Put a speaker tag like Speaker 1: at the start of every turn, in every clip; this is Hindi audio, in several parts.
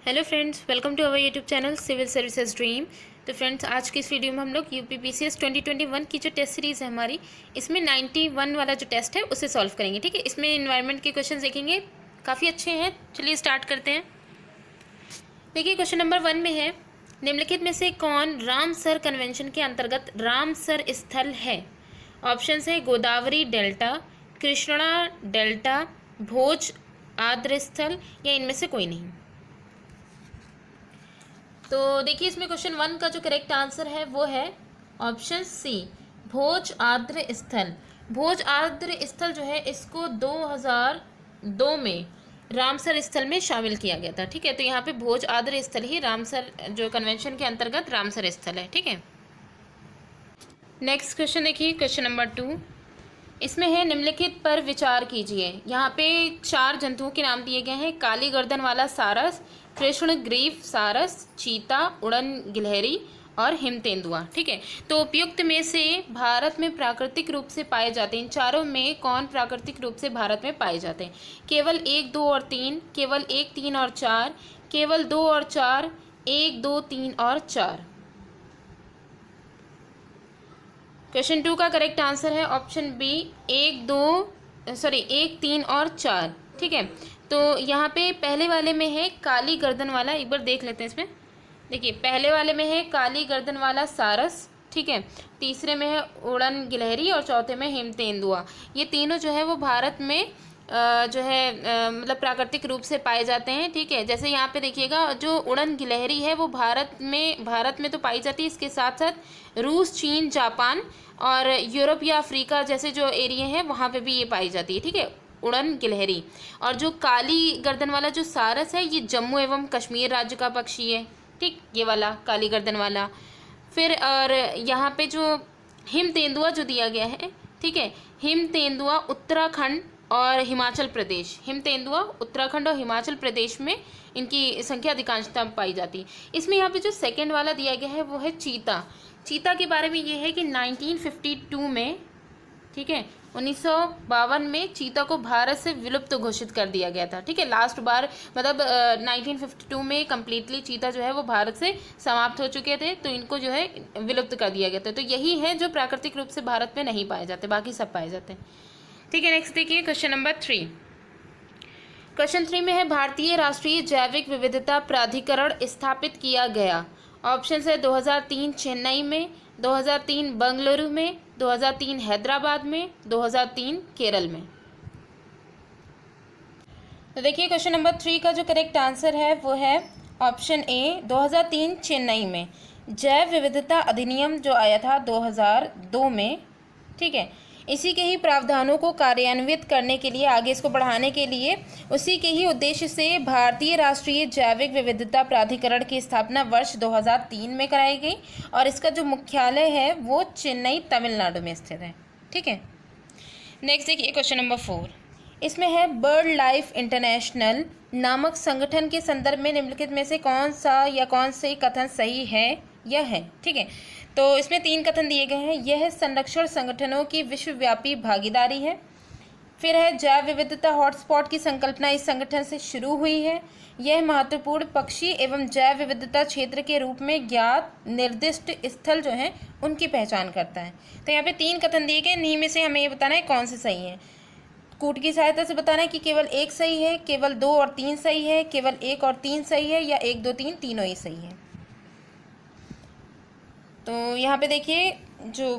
Speaker 1: Hello friends, welcome to our YouTube channel civil services dream. तो फ्रेंड्स, आज की इस वीडियो में हम लोग यूपीपीसीएस 2021 की जो टेस्ट सीरीज़ है हमारी, इसमें 91 वाला जो टेस्ट है उसे सॉल्व करेंगे। ठीक है, इसमें इन्वायरमेंट के क्वेश्चन देखेंगे, काफ़ी अच्छे हैं। चलिए स्टार्ट करते हैं। देखिए, क्वेश्चन नंबर 1 में है, निम्नलिखित में से कौन रामसर कन्वेंशन के अंतर्गत रामसर स्थल है? ऑप्शन है गोदावरी डेल्टा, कृष्णा डेल्टा, भोज आर्द्र स्थल, या इनमें से कोई नहीं। तो देखिए, इसमें क्वेश्चन 1 का जो करेक्ट आंसर है वो है ऑप्शन सी, भोज आर्द्र स्थल। भोज आर्द्र स्थल जो है इसको 2002 में रामसर स्थल में शामिल किया गया था। ठीक है, तो यहाँ पे भोज आर्द्र स्थल ही रामसर जो कन्वेंशन के अंतर्गत रामसर स्थल है। ठीक है, नेक्स्ट क्वेश्चन देखिए, क्वेश्चन नंबर 2। इसमें है, निम्नलिखित पर विचार कीजिए। यहाँ पे 4 जंतुओं के नाम दिए गए हैं, काली गर्दन वाला सारस, कृष्ण ग्रीव सारस, चीता, उड़न गिलहरी और हिम तेंदुआ। ठीक है, तो उपयुक्त में से भारत में प्राकृतिक रूप से पाए जाते हैं, इन चारों में कौन प्राकृतिक रूप से भारत में पाए जाते हैं? केवल 1, 2 और 3, केवल 1, 3 और 4, केवल 2 और 4, 1, 2, 3 और 4। क्वेश्चन 2 का करेक्ट आंसर है ऑप्शन बी, 1, 3 और 4। ठीक है, तो यहाँ पे पहले वाले में है काली गर्दन वाला, एक बार देख लेते हैं इसमें। देखिए, पहले वाले में है काली गर्दन वाला सारस, ठीक है, तीसरे में है उड़न गिलहरी और चौथे में हिम तेंदुआ। ये तीनों जो है वो भारत में जो है मतलब प्राकृतिक रूप से पाए जाते हैं। ठीक है, जैसे यहाँ पे देखिएगा, जो उड़न गिलहरी है वो भारत में तो पाई जाती है, इसके साथ साथ रूस, चीन, जापान और यूरोप या अफ्रीका जैसे जो एरिया हैं वहाँ पे भी ये पाई जाती है। ठीक है, उड़न गिलहरी। और जो काली गर्दन वाला जो सारस है, ये जम्मू एवं कश्मीर राज्य का पक्षी है। ठीक, ये वाला काली गर्दन वाला। फिर और यहाँ पे जो हिम तेंदुआ जो दिया गया है, ठीक है, हिम तेंदुआ उत्तराखंड और हिमाचल प्रदेश, हिम तेंदुआ उत्तराखंड और हिमाचल प्रदेश में इनकी संख्या अधिकांशतः पाई जाती है। इसमें यहाँ पे जो सेकंड वाला दिया गया है वो है चीता। चीता के बारे में ये है कि 1952 में, ठीक है, 1952 में चीता को भारत से विलुप्त घोषित कर दिया गया था। ठीक है, लास्ट बार मतलब 1952 में कम्प्लीटली चीता जो है वो भारत से समाप्त हो चुके थे, तो इनको जो है विलुप्त कर दिया गया था। तो यही है जो प्राकृतिक रूप से भारत में नहीं पाए जाते, बाकी सब पाए जाते हैं। ठीक है, नेक्स्ट देखिए, क्वेश्चन नंबर 3। क्वेश्चन 3 में है, भारतीय राष्ट्रीय जैविक विविधता प्राधिकरण स्थापित किया गया। ऑप्शन है 2003 चेन्नई में, 2003 बंगलुरु में, 2003 हैदराबाद में, 2003 केरल में। तो देखिए, क्वेश्चन नंबर 3 का जो करेक्ट आंसर है वो है ऑप्शन ए, 2003 चेन्नई में। जैव विविधता अधिनियम जो आया था 2002 में, ठीक है, इसी के ही प्रावधानों को कार्यान्वित करने के लिए, आगे इसको बढ़ाने के लिए, उसी के ही उद्देश्य से भारतीय राष्ट्रीय जैविक विविधता प्राधिकरण की स्थापना वर्ष 2003 में कराई गई और इसका जो मुख्यालय है वो चेन्नई, तमिलनाडु में स्थित है। ठीक है, नेक्स्ट देखिए, क्वेश्चन नंबर 4। इसमें है, बर्ड लाइफ इंटरनेशनल नामक संगठन के संदर्भ में निम्नलिखित में से कौन सा या कौन से कथन सही है या है? ठीक है, तो इसमें 3 कथन दिए गए हैं। यह संरक्षण संगठनों की विश्वव्यापी भागीदारी है। फिर है, जैव विविधता हॉटस्पॉट की संकल्पना इस संगठन से शुरू हुई है। यह महत्वपूर्ण पक्षी एवं जैव विविधता क्षेत्र के रूप में ज्ञात निर्दिष्ट स्थल जो हैं उनकी पहचान करता है। तो यहाँ पे 3 कथन दिए गए, इन्हीं में से हमें ये बताना है कौन से सही है। कूट की सहायता से बताना है कि केवल 1 सही है, केवल 2 और 3 सही है, केवल 1 और 3 सही है, या 1, 2, 3 तीनों ही सही है। तो यहाँ पे देखिए, जो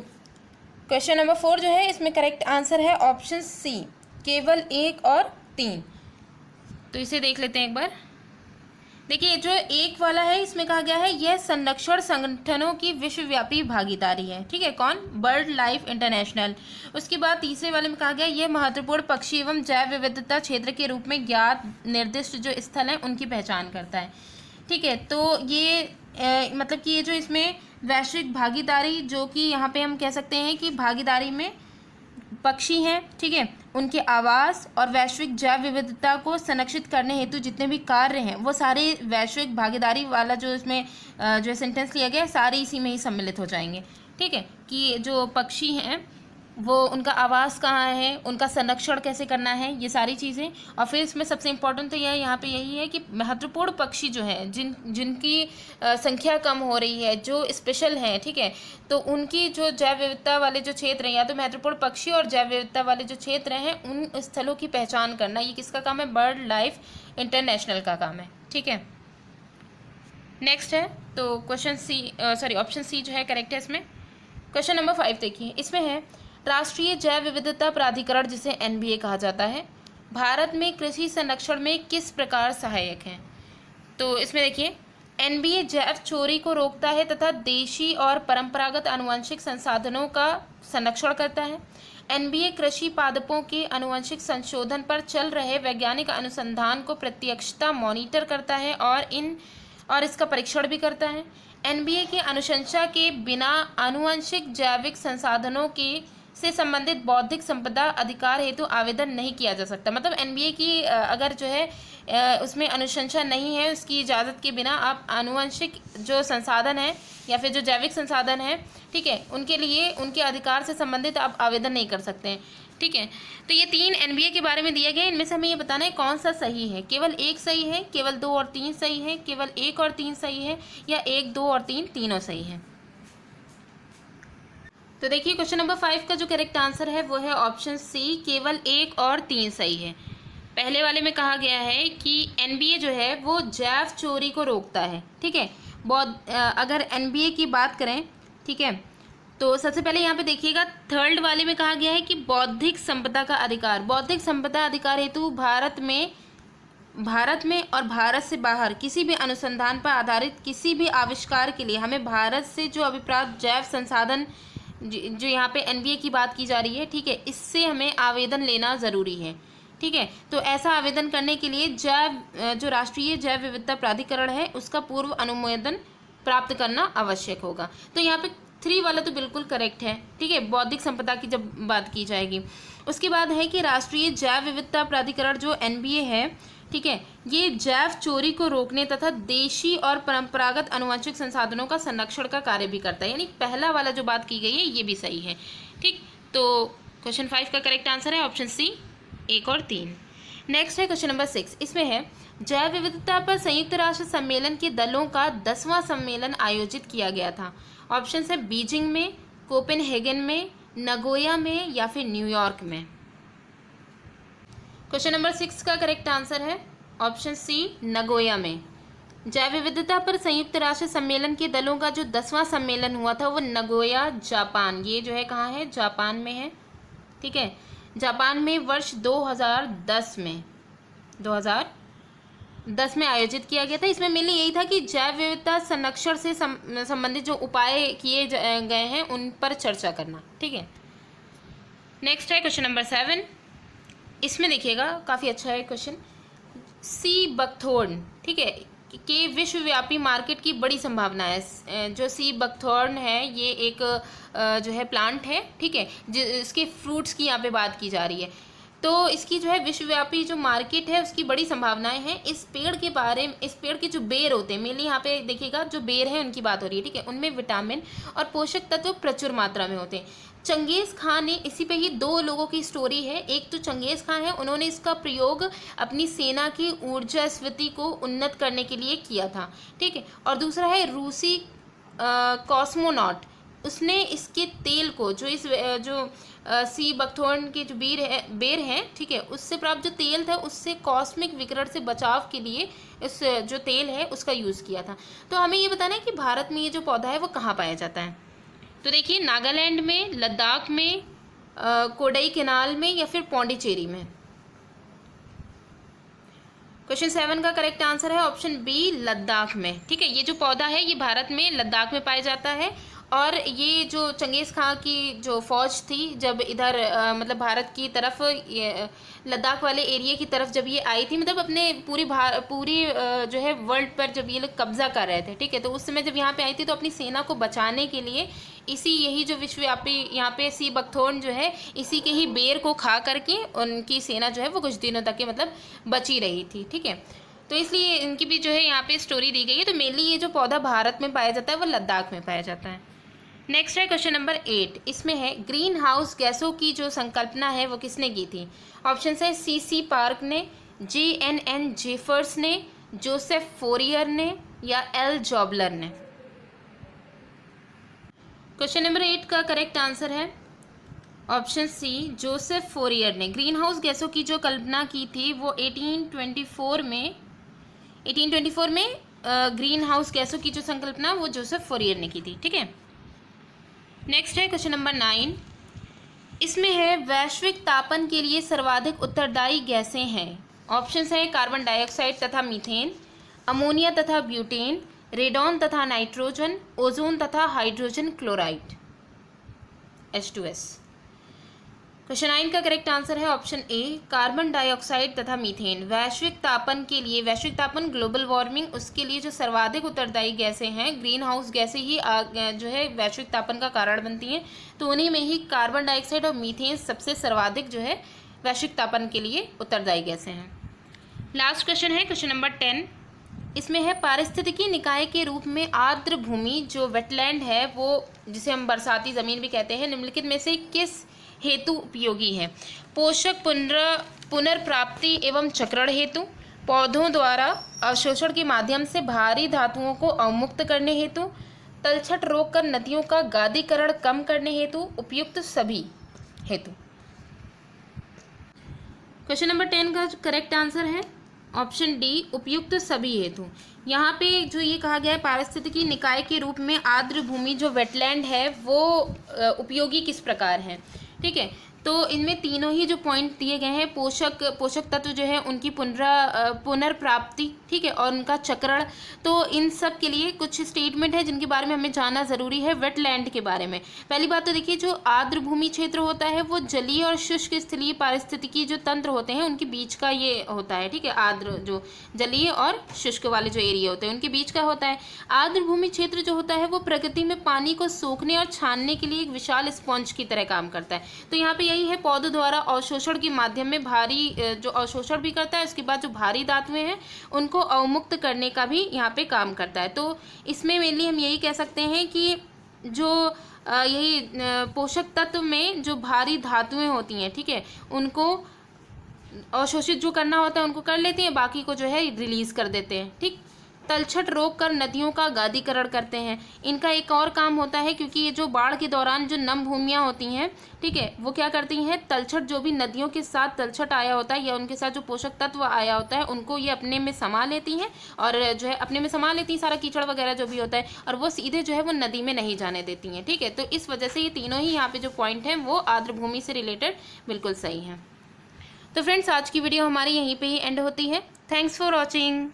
Speaker 1: क्वेश्चन नंबर 4 जो है इसमें करेक्ट आंसर है ऑप्शन सी, केवल 1 और 3। तो इसे देख लेते हैं एक बार। देखिए, जो 1 वाला है इसमें कहा गया है, यह संरक्षण संगठनों की विश्वव्यापी भागीदारी है। ठीक है, कौन? Bird life international. उसके बाद तीसरे वाले में कहा गया, यह महत्वपूर्ण पक्षी एवं जैव विविधता क्षेत्र के रूप में ज्ञात निर्दिष्ट जो स्थल हैं उनकी पहचान करता है। ठीक है, तो ये मतलब कि ये जो इसमें वैश्विक भागीदारी, जो कि यहाँ पे हम कह सकते हैं कि भागीदारी में पक्षी हैं, ठीक है, उनके आवास और वैश्विक जैव विविधता को संरक्षित करने हेतु जितने भी कार्य हैं वो सारे वैश्विक भागीदारी वाला जो इसमें जो सेंटेंस लिया गया है सारे इसी में ही सम्मिलित हो जाएंगे। ठीक है, कि जो पक्षी हैं वो उनका आवास कहाँ है, उनका संरक्षण कैसे करना है, ये सारी चीज़ें। और फिर इसमें सबसे इम्पोर्टेंट तो यह यहाँ पे यही है कि महत्वपूर्ण पक्षी जो हैं जिनकी संख्या कम हो रही है, जो स्पेशल हैं, ठीक है, तो उनकी जो जैव विविधता वाले जो क्षेत्र हैं, या तो महत्वपूर्ण पक्षी और जैव विविधता वाले जो क्षेत्र हैं उन स्थलों की पहचान करना, ये किसका काम है, बर्ड लाइफ इंटरनेशनल का काम है। ठीक है, नेक्स्ट है तो क्वेश्चन सी, सॉरी ऑप्शन सी जो है करेक्ट है इसमें। क्वेश्चन नंबर 5 देखिए, इसमें है राष्ट्रीय जैव विविधता प्राधिकरण, जिसे एनबीए कहा जाता है, भारत में कृषि संरक्षण में किस प्रकार सहायक है। तो इसमें देखिए, एनबीए जैव चोरी को रोकता है तथा देशी और परंपरागत आनुवंशिक संसाधनों का संरक्षण करता है। एनबीए कृषि पादपों के आनुवंशिक संशोधन पर चल रहे वैज्ञानिक अनुसंधान को प्रत्यक्षता मॉनिटर करता है और इसका परीक्षण भी करता है। एनबीए की अनुशंसा के बिना आनुवंशिक जैविक संसाधनों के से संबंधित बौद्धिक संपदा अधिकार हेतु आवेदन नहीं किया जा सकता। मतलब एनबीए की अगर जो है उसमें अनुशंसा नहीं है, उसकी इजाज़त के बिना आप आनुवंशिक जो संसाधन है या फिर जो जैविक संसाधन है, ठीक है, उनके लिए उनके अधिकार से संबंधित आप आवेदन नहीं कर सकते हैं। ठीक है, तो ये 3 एनबीए के बारे में दिया गया है। इनमें से हमें ये बताना है कौन सा सही है, केवल 1 सही है, केवल 2 और 3 सही है, केवल 1 और 3 सही है, या 1, 2 और 3 तीनों सही है। तो देखिए, क्वेश्चन नंबर 5 का जो करेक्ट आंसर है वो है ऑप्शन सी, केवल 1 और 3 सही है। पहले वाले में कहा गया है कि एनबीए जो है वो जैव चोरी को रोकता है। ठीक है, अगर एनबीए की बात करें, ठीक है, तो सबसे पहले यहाँ पे देखिएगा, थर्ड वाले में कहा गया है कि बौद्धिक संपदा का अधिकार, बौद्धिक संपदा अधिकार हेतु भारत में और भारत से बाहर किसी भी अनुसंधान पर आधारित किसी भी आविष्कार के लिए हमें भारत से जो अभिप्राप्त जैव संसाधन, जो यहाँ पे एनबीए की बात की जा रही है, ठीक है, इससे हमें आवेदन लेना ज़रूरी है। ठीक है, तो ऐसा आवेदन करने के लिए जो राष्ट्रीय जैव विविधता प्राधिकरण है उसका पूर्व अनुमोदन प्राप्त करना आवश्यक होगा। तो यहाँ पे 3 वाला तो बिल्कुल करेक्ट है। ठीक है, बौद्धिक संपदा की जब बात की जाएगी, उसके बाद है कि राष्ट्रीय जैव विविधता प्राधिकरण जो एनबीए है, ठीक है, ये जैव चोरी को रोकने तथा देशी और परंपरागत आनुवंशिक संसाधनों का संरक्षण का कार्य भी करता है। यानी पहला वाला जो बात की गई है ये भी सही है। ठीक, तो क्वेश्चन 5 का करेक्ट आंसर है ऑप्शन सी, 1 और 3। नेक्स्ट है क्वेश्चन नंबर 6, इसमें है जैव विविधता पर संयुक्त राष्ट्र सम्मेलन के दलों का 10वां सम्मेलन आयोजित किया गया था। ऑप्शन है बीजिंग में, कोपेनहेगन में, नगोया में, या फिर न्यूयॉर्क में। क्वेश्चन नंबर 6 का करेक्ट आंसर है ऑप्शन सी, नगोया में। जैव विविधता पर संयुक्त राष्ट्र सम्मेलन के दलों का जो 10वां सम्मेलन हुआ था वो नगोया, जापान, ये जो है कहाँ है, जापान में है। ठीक है, जापान में वर्ष 2010 में आयोजित किया गया था। इसमें मेनली यही था कि जैव विविधता संरक्षण से संबंधित जो उपाय किए गए हैं उन पर चर्चा करना। ठीक है, नेक्स्ट है क्वेश्चन नंबर 7, इसमें देखिएगा काफ़ी अच्छा है क्वेश्चन। सी बकथॉर्न, ठीक है, के विश्वव्यापी मार्केट की बड़ी संभावना है। जो सी बकथॉर्न है ये एक जो है प्लांट है, ठीक है, इसके फ्रूट्स की यहाँ पे बात की जा रही है। तो इसकी जो है विश्वव्यापी जो मार्केट है उसकी बड़ी संभावनाएं हैं। इस पेड़ के बारे में, इस पेड़ के जो बेर होते हैं, मेनली यहाँ पे देखिएगा जो बेर हैं उनकी बात हो रही है, ठीक है, उनमें विटामिन और पोषक तत्व प्रचुर मात्रा में होते हैं। चंगेज़ खान ने, इसी पे ही 2 लोगों की स्टोरी है। एक तो चंगेज़ खान है, उन्होंने इसका प्रयोग अपनी सेना की ऊर्जा स्फीति को उन्नत करने के लिए किया था। ठीक है, और दूसरा है रूसी कॉस्मोनॉट, उसने इसके तेल को जो सी बकथॉर्न के जो बेर हैं, ठीक है, उससे प्राप्त जो तेल था उससे कॉस्मिक विकिरण से बचाव के लिए इस जो तेल है उसका यूज़ किया था। तो हमें ये बताना है कि भारत में ये जो पौधा है वो कहाँ पाया जाता है। तो देखिए, नागालैंड में, लद्दाख में, कोडई केनाल में, या फिर पौंडीचेरी में। क्वेश्चन 7 का करेक्ट आंसर है ऑप्शन बी, लद्दाख में। ठीक है, ये जो पौधा है ये भारत में लद्दाख में पाया जाता है। और ये जो चंगेज़ खां की जो फौज थी जब इधर मतलब भारत की तरफ, लद्दाख वाले एरिया की तरफ जब ये आई थी, मतलब अपने पूरी जो है वर्ल्ड पर जब ये लोग कब्जा कर रहे थे, ठीक है, तो उस समय जब यहाँ पे आई थी तो अपनी सेना को बचाने के लिए यही जो विश्वव्यापी यहाँ पे सी बकथॉर्न जो है इसी के ही बेर को खा करके उनकी सेना जो है वो कुछ दिनों तक के मतलब बची रही थी। ठीक है, तो इसलिए इनकी भी जो है यहाँ पे स्टोरी दी गई है। तो मेनली ये जो पौधा भारत में पाया जाता है वो लद्दाख में पाया जाता है। नेक्स्ट है क्वेश्चन नंबर 8। इसमें है ग्रीन हाउस गैसों की जो संकल्पना है वो किसने की थी? ऑप्शन है C.C. पार्क ने, J.N.N. जेफर्स ने, जोसेफ फोरियर ने या L. जॉबलर ने। क्वेश्चन नंबर 8 का करेक्ट आंसर है ऑप्शन सी, जोसेफ फोरियर ने। ग्रीन हाउस गैसों की जो कल्पना की थी वो 1824 में ग्रीन हाउस गैसों की जो संकल्पना वो जोसेफ फोरियर ने की थी। ठीक है, नेक्स्ट है क्वेश्चन नंबर 9। इसमें है वैश्विक तापन के लिए सर्वाधिक उत्तरदायी गैसें हैं। ऑप्शंस हैं कार्बन डाइऑक्साइड तथा मीथेन, अमोनिया तथा ब्यूटेन, रेडॉन तथा नाइट्रोजन, ओजोन तथा हाइड्रोजन क्लोराइड H2S। क्वेश्चन 9 का करेक्ट आंसर है ऑप्शन ए, कार्बन डाइऑक्साइड तथा मीथेन। वैश्विक तापन के लिए, वैश्विक तापन ग्लोबल वार्मिंग, उसके लिए जो सर्वाधिक उत्तरदायी गैसें हैं, ग्रीन हाउस गैसें ही जो है वैश्विक तापन का कारण बनती हैं, तो उन्हीं में ही कार्बन डाइऑक्साइड और मीथेन सबसे सर्वाधिक जो है वैश्विक तापन के लिए उत्तरदायी गैसें हैं। लास्ट क्वेश्चन है क्वेश्चन नंबर 10। इसमें है पारिस्थितिकी निकाय के रूप में आर्द्र भूमि जो वेटलैंड है वो, जिसे हम बरसाती ज़मीन भी कहते हैं, निम्नलिखित में से किस हेतु उपयोगी है? पोषक पुनर्प्राप्ति एवं चक्रण हेतु, पौधों द्वारा अवशोषण के माध्यम से भारी धातुओं को अवमुक्त करने हेतु, तलछट रोककर नदियों का गादीकरण कम करने हेतु, उपयुक्त सभी हेतु। क्वेश्चन नंबर 10 का करेक्ट आंसर है ऑप्शन डी, उपयुक्त सभी हेतु। यहाँ पे जो ये कहा गया है पारिस्थितिकी निकाय के रूप में आर्द्र भूमि जो वेटलैंड है वो उपयोगी किस प्रकार है। ठीक है, तो इनमें तीनों ही जो पॉइंट दिए गए हैं, पोषक तत्व जो है उनकी पुनर्प्राप्ति, ठीक है, और उनका चक्रण, तो इन सब के लिए कुछ स्टेटमेंट है जिनके बारे में हमें जानना ज़रूरी है वेटलैंड के बारे में। पहली बात तो देखिए, जो आर्द्र भूमि क्षेत्र होता है वो जलीय और शुष्क स्थलीय पारिस्थितिकी जो तंत्र होते हैं उनके बीच का ये होता है। ठीक है, आर्द्र जो जलीय और शुष्क वाले जो एरिया होते हैं उनके बीच का होता है। आर्द्र भूमि क्षेत्र जो होता है वो प्रकृति में पानी को सोखने और छानने के लिए एक विशाल स्पॉन्ज की तरह काम करता है। तो यहाँ पे यही है, पौधों द्वारा अवशोषण के माध्यम में भारी जो अवशोषण भी करता है, उसके बाद जो भारी धातुएं हैं उनको अवमुक्त करने का भी यहाँ पे काम करता है। तो इसमें मेनली हम यही कह सकते हैं कि जो यही पोषक तत्व में जो भारी धातुएं होती हैं, ठीक है, उनको अवशोषित जो करना होता है उनको कर लेते हैं, बाकी को जो है रिलीज कर देते हैं। ठीक, तलछट रोककर नदियों का गादीकरण करते हैं। इनका एक और काम होता है, क्योंकि ये जो बाढ़ के दौरान जो नम भूमियाँ होती हैं, ठीक है, वो क्या करती हैं, तलछट जो भी नदियों के साथ तलछट आया होता है या उनके साथ जो पोषक तत्व आया होता है उनको ये अपने में समा लेती हैं और जो है अपने में समा लेती हैं सारा कीचड़ वगैरह जो भी होता है, और वो सीधे जो है वो नदी में नहीं जाने देती हैं। ठीक है, तो इस वजह से ये तीनों ही यहाँ पे जो पॉइंट हैं वो आर्द्र भूमि से रिलेटेड बिल्कुल सही हैं। तो फ्रेंड्स, आज की वीडियो हमारी यहीं पे ही एंड होती है। Thanks for watching.